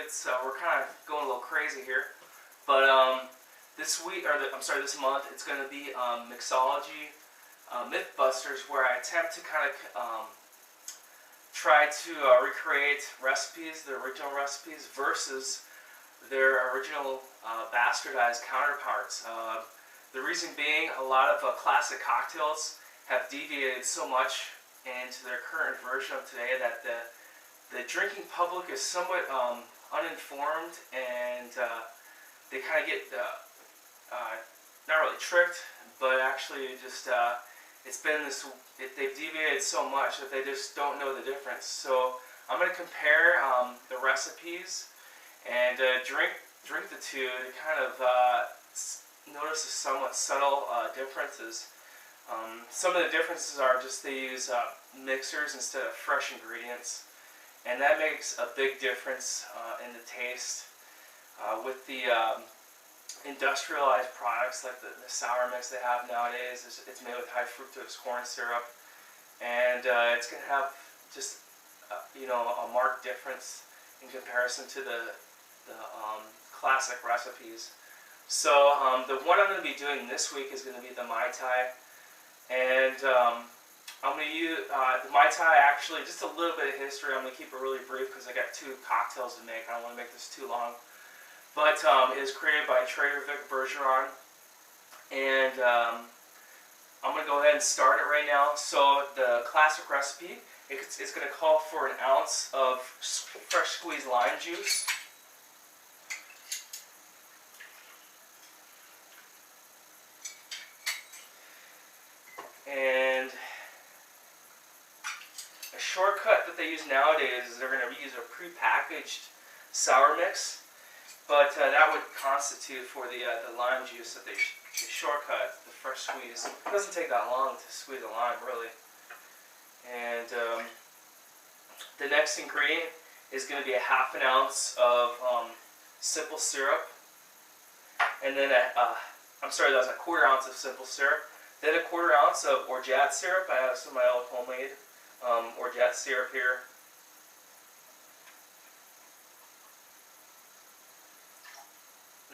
It's we're kind of going a little crazy here, but this week, or this month, it's going to be Mixology Mythbusters, where I attempt to kind of try to recreate recipes, the original recipes, versus their original bastardized counterparts. The reason being, a lot of classic cocktails have deviated so much into their current version of today that the drinking public is somewhat uninformed, and they kind of get not really tricked, but actually just it's been this. They've deviated so much that they just don't know the difference. So I'm going to compare the recipes and drink the two to kind of notice the somewhat subtle differences. Some of the differences are just they use mixers instead of fresh ingredients, and that makes a big difference in the taste. With the industrialized products like the sour mix they have nowadays, it's made with high fructose corn syrup, and it's going to have just a marked difference in comparison to the classic recipes. So the one I'm going to be doing this week is going to be the Mai Tai, and I'm going to use the Mai Tai. Actually, just a little bit of history. I'm going to keep it really brief because I got two cocktails to make. I don't want to make this too long. But it was created by Trader Vic Bergeron, and I'm going to go ahead and start it right now. So the classic recipe, it's going to call for an ounce of fresh squeezed lime juice, and a shortcut that they use nowadays is they're going to use a prepackaged sour mix. But that would constitute for the lime juice that they shortcut, the fresh squeeze. It doesn't take that long to squeeze a lime, really. And the next ingredient is going to be a half an ounce of simple syrup. And then, that was a quarter ounce of simple syrup. Then a quarter ounce of orgeat syrup. I have some of my old homemade orgeat syrup here.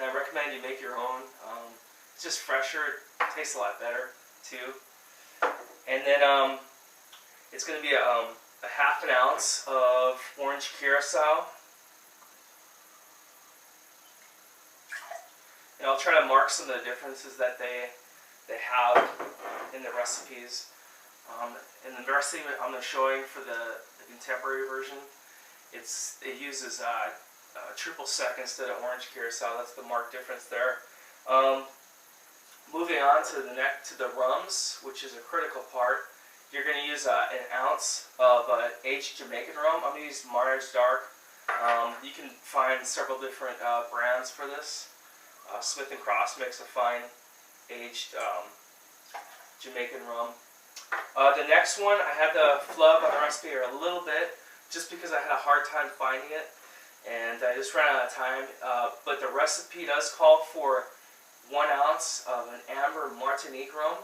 And I recommend you make your own. It's just fresher, it tastes a lot better too. And then it's going to be a half an ounce of orange curacao. And I'll try to mark some of the differences that they have in the recipes. In the recipe I'm showing for the contemporary version, it uses triple sec instead of orange curacao. That's the marked difference there. Moving on to the rums, which is a critical part. You're going to use an ounce of aged Jamaican rum. I'm going to use Myers Dark. You can find several different brands for this. Smith & Cross makes a fine aged Jamaican rum. The next one, I had to flub on the recipe here a little bit, just because I had a hard time finding it. And I just ran out of time, but the recipe does call for 1 ounce of an amber Martinique rum.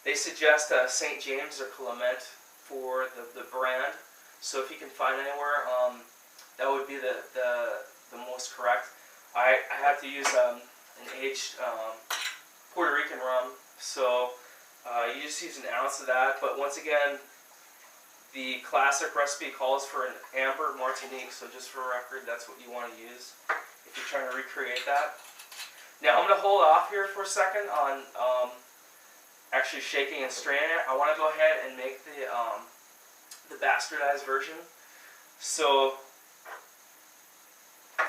They suggest St. James or Clement for the brand. So if you can find anywhere, that would be the most correct. I had to use an aged Puerto Rican rum, so you just use an ounce of that. But once again, the classic recipe calls for an amber Martinique, so just for record, that's what you want to use if you're trying to recreate that. Now I'm going to hold off here for a second on actually shaking and straining it. I want to go ahead and make the bastardized version. So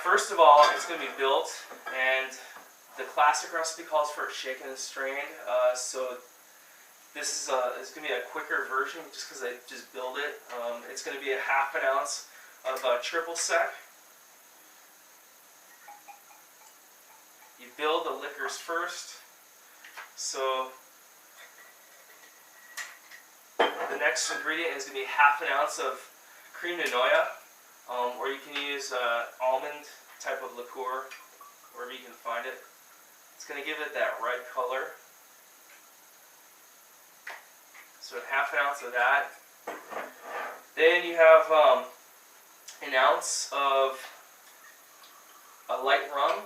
first of all, it's going to be built, and the classic recipe calls for it shaken and strained. So this is going to be a quicker version just because I just build it. It's going to be a half an ounce of triple sec. You build the liquors first. So the next ingredient is going to be half an ounce of cream de noix, or you can use almond type of liqueur, wherever you can find it. It's going to give it that red color. So half an ounce of that. Then you have an ounce of a light rum.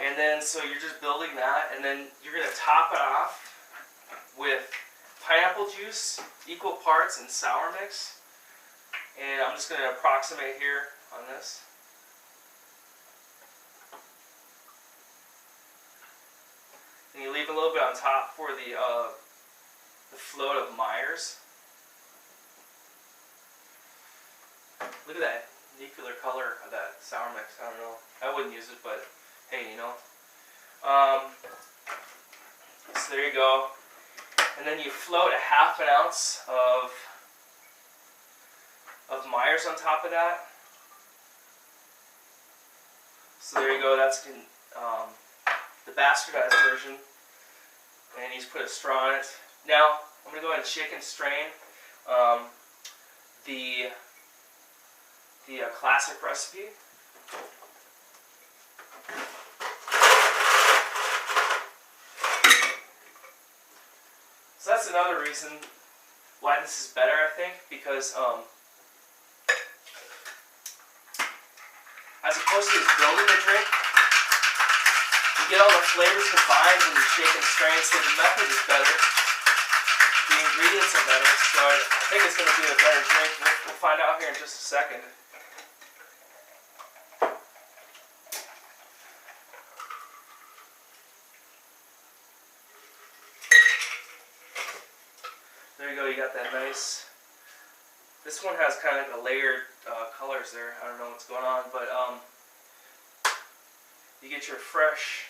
And then, so you're just building that, and then you're going to top it off with pineapple juice, equal parts, and sour mix. And I'm just going to approximate here on this. And you leave a little bit on top for the float of Myers. Look at that nuclear color of that sour mix. I don't know. I wouldn't use it, but hey, you know. So there you go. And then you float a half an ounce of Myers on top of that. So there you go. That's the bastardized version. And he's put a straw in it. Now I'm going to go ahead and shake and strain the classic recipe. So that's another reason why this is better, I think, because as opposed to just building the drink, you get all the flavors combined when you shake and strain, so the method is better. The ingredients are better, so I think it's going to be a better drink. We'll find out here in just a second. There you go, you got that nice. This one has kind of like a layered colors there. I don't know what's going on, but you get your fresh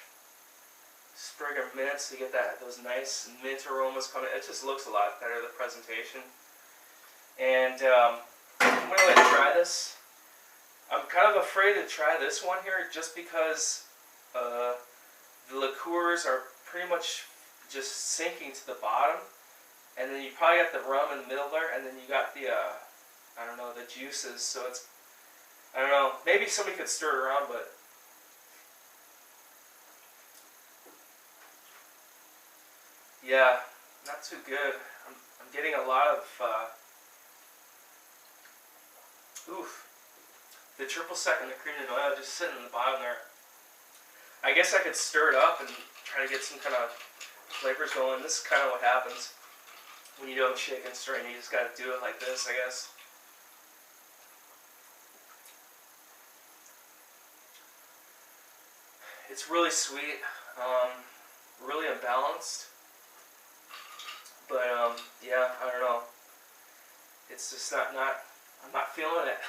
sprig of mint, so you get those nice mint aromas coming. It just looks a lot better, the presentation. And I'm going to let you try this. I'm kind of afraid to try this one here just because the liqueurs are pretty much just sinking to the bottom. And then you probably got the rum in the middle there, and then you got the, I don't know, the juices, so it's, I don't know, maybe somebody could stir it around, but yeah, not too good. I'm getting a lot of, the triple sec and the cream and oil just sitting in the bottom there. I guess I could stir it up and try to get some kind of flavors going. This is kind of what happens when you don't shake and strain. You just got to do it like this, I guess. It's really sweet, really unbalanced, but yeah, I don't know. It's just I'm not feeling it.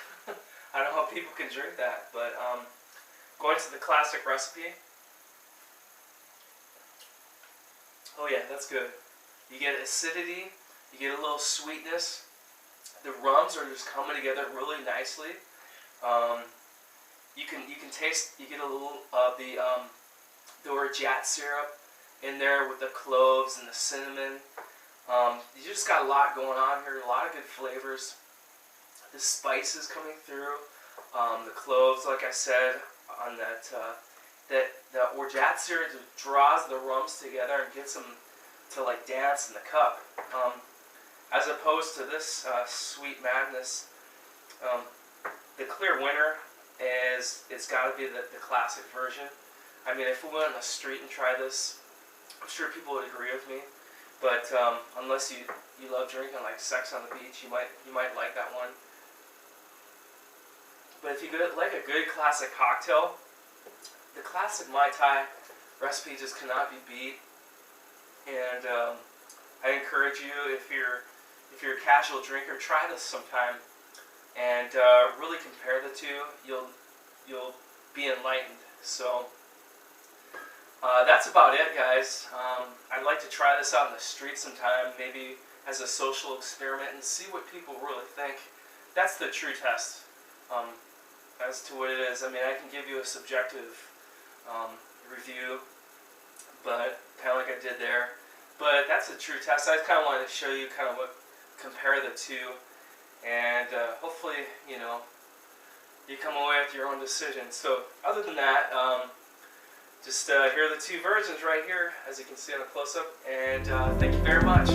I don't know how people can drink that, but going to the classic recipe. Oh yeah, that's good. You get acidity, you get a little sweetness. The rums are just coming together really nicely. You can taste. You get a little of the orgeat syrup in there with the cloves and the cinnamon. You just got a lot going on here. A lot of good flavors. The spices coming through. The cloves, like I said, on that the orgeat syrup draws the rums together and gets them to like dance in the cup, as opposed to this sweet madness. The clear winner is, it's got to be the classic version. I mean, if we went on the street and tried this, I'm sure people would agree with me. But unless you love drinking like Sex on the Beach, you might like that one. But if you like a good classic cocktail, the classic Mai Tai recipe just cannot be beat. And I encourage you, if you're a casual drinker, try this sometime and really compare the two. You'll be enlightened. So that's about it, guys. I'd like to try this out in the street sometime, maybe as a social experiment, and see what people really think. That's the true test as to what it is. I mean, I can give you a subjective review, but kind of like I did there. But that's a true test. I kind of wanted to show you kind of compare the two, and hopefully, you know, you come away with your own decision. So other than that, just here are the two versions right here, as you can see on the close-up, and thank you very much.